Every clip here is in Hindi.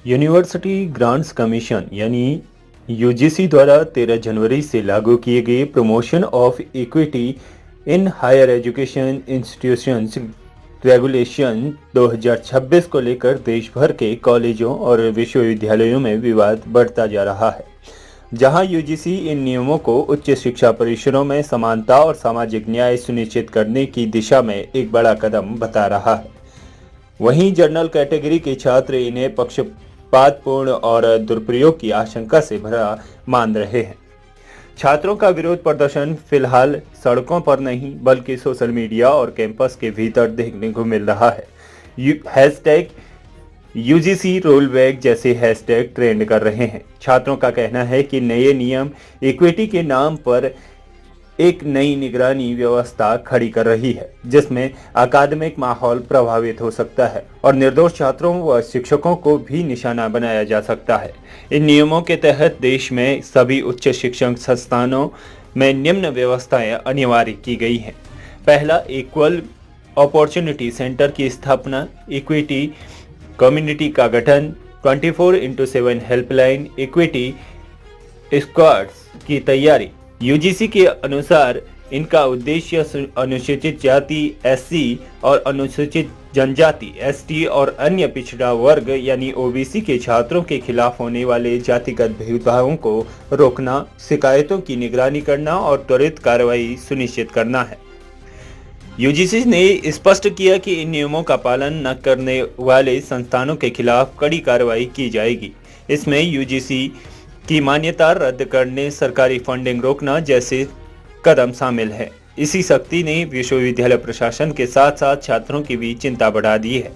यूनिवर्सिटी ग्रांट्स कमीशन यानी यूजीसी द्वारा 13 जनवरी से लागू किए गए promotion of equity in higher education institutions regulation 2026 को लेकर देश भर के कॉलेजों और विश्वविद्यालयों में विवाद बढ़ता जा रहा है। जहां यूजीसी इन नियमों को उच्च शिक्षा परिसरों में समानता और सामाजिक न्याय सुनिश्चित करने की दिशा में एक बड़ा कदम बता रहा है, वहीं जनरल कैटेगरी के छात्र इन्हें पक्षपातपूर्ण और दुरुपयोग की आशंका से भरा मान रहे हैं। छात्रों का विरोध प्रदर्शन फिलहाल सड़कों पर नहीं बल्कि सोशल मीडिया और कैंपस के भीतर देखने को मिल रहा है। हैशटैग यूजीसी रोल बैक जैसे हैशटैग ट्रेंड कर रहे हैं। छात्रों का कहना है कि नए नियम इक्विटी के नाम पर एक नई निगरानी व्यवस्था खड़ी कर रही है, जिसमें अकादमिक माहौल प्रभावित हो सकता है और निर्दोष छात्रों व शिक्षकों को भी निशाना बनाया जा सकता है। इन नियमों के तहत देश में सभी उच्च शिक्षण संस्थानों में निम्न व्यवस्थाएं अनिवार्य की गई हैं। पहला, इक्वल अपॉर्चुनिटी सेंटर की स्थापना, इक्विटी कम्युनिटी का गठन, 24/7 हेल्पलाइन, इक्विटी स्क्वाड्स की तैयारी। यूजीसी के अनुसार इनका उद्देश्य अनुसूचित जाति एससी और अनुसूचित जनजाति एसटी और अन्य पिछड़ा वर्ग यानी ओबीसी के छात्रों के खिलाफ होने वाले जातिगत भेदभावों को रोकना, शिकायतों की निगरानी करना और त्वरित कार्रवाई सुनिश्चित करना है। यूजीसी ने स्पष्ट किया कि इन नियमों का पालन न करने वाले संस्थानों के खिलाफ कड़ी कार्रवाई की जाएगी। इसमें यूजीसी की मान्यता रद्द करने, सरकारी फंडिंग रोकना जैसे कदम शामिल है। इसी सख्ती ने विश्वविद्यालय प्रशासन के साथ साथ छात्रों की भी चिंता बढ़ा दी है।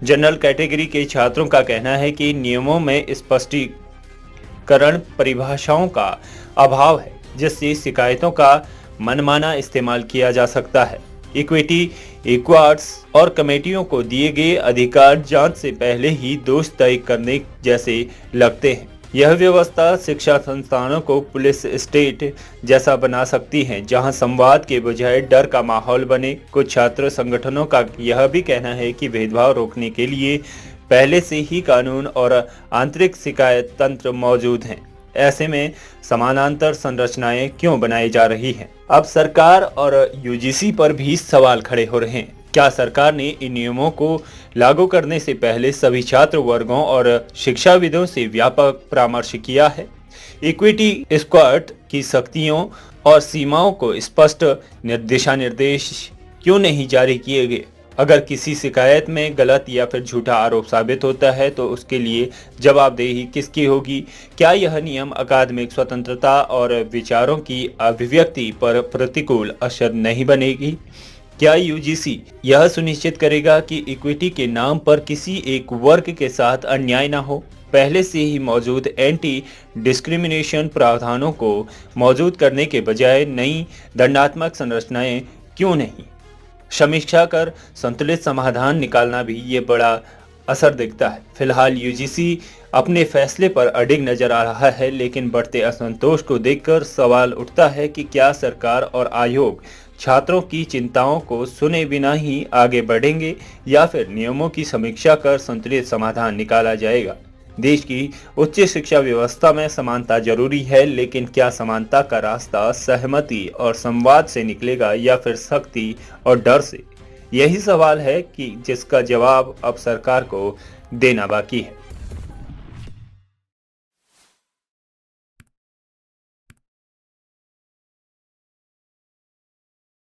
जनरल कैटेगरी के छात्रों का कहना है कि नियमों में स्पष्टीकरण परिभाषाओं का अभाव है, जिससे शिकायतों का मनमाना इस्तेमाल किया जा सकता है। इक्विटी एक्वार्ड्स और कमेटियों को दिए गए अधिकार जांच से पहले ही दोष तय करने जैसे लगते हैं। यह व्यवस्था शिक्षा संस्थानों को पुलिस स्टेट जैसा बना सकती है, जहां संवाद के बजाय डर का माहौल बने। कुछ छात्र संगठनों का यह भी कहना है कि भेदभाव रोकने के लिए पहले से ही कानून और आंतरिक शिकायत तंत्र मौजूद हैं। ऐसे में समानांतर संरचनाएं क्यों बनाई जा रही हैं? अब सरकार और यूजीसी पर भी सवाल खड़े हो रहे हैं। क्या सरकार ने इन नियमों को लागू करने से पहले सभी छात्र वर्गों और शिक्षाविदों से व्यापक परामर्श किया है? इक्विटी स्क्वाड की शक्तियों और सीमाओं को स्पष्ट दिशा निर्देश क्यों नहीं जारी किए गए? अगर किसी शिकायत में गलत या फिर झूठा आरोप साबित होता है तो उसके लिए जवाबदेही किसकी होगी? क्या यह नियम अकादमिक स्वतंत्रता और विचारों की अभिव्यक्ति पर प्रतिकूल असर नहीं बनेगी? क्या यूजीसी यह सुनिश्चित करेगा कि इक्विटी के नाम पर किसी एक वर्ग के साथ अन्याय न हो? पहले से ही मौजूद एंटी डिस्क्रिमिनेशन प्रावधानों को मौजूद करने के बजाय नई दंडात्मक संरचनाएं क्यों नहीं? समीक्षा कर संतुलित समाधान निकालना भी ये बड़ा असर दिखता है। फिलहाल यूजीसी अपने फैसले पर अडिग नजर आ रहा है, लेकिन बढ़ते असंतोष को देखकर सवाल उठता है कि क्या सरकार और आयोग छात्रों की चिंताओं को सुने बिना ही आगे बढ़ेंगे या फिर नियमों की समीक्षा कर संतुलित समाधान निकाला जाएगा? देश की उच्च शिक्षा व्यवस्था में समानता जरूरी है, लेकिन क्या समानता का रास्ता सहमति और संवाद से निकलेगा या फिर सख्ती और डर से? यही सवाल है कि जिसका जवाब अब सरकार को देना बाकी है।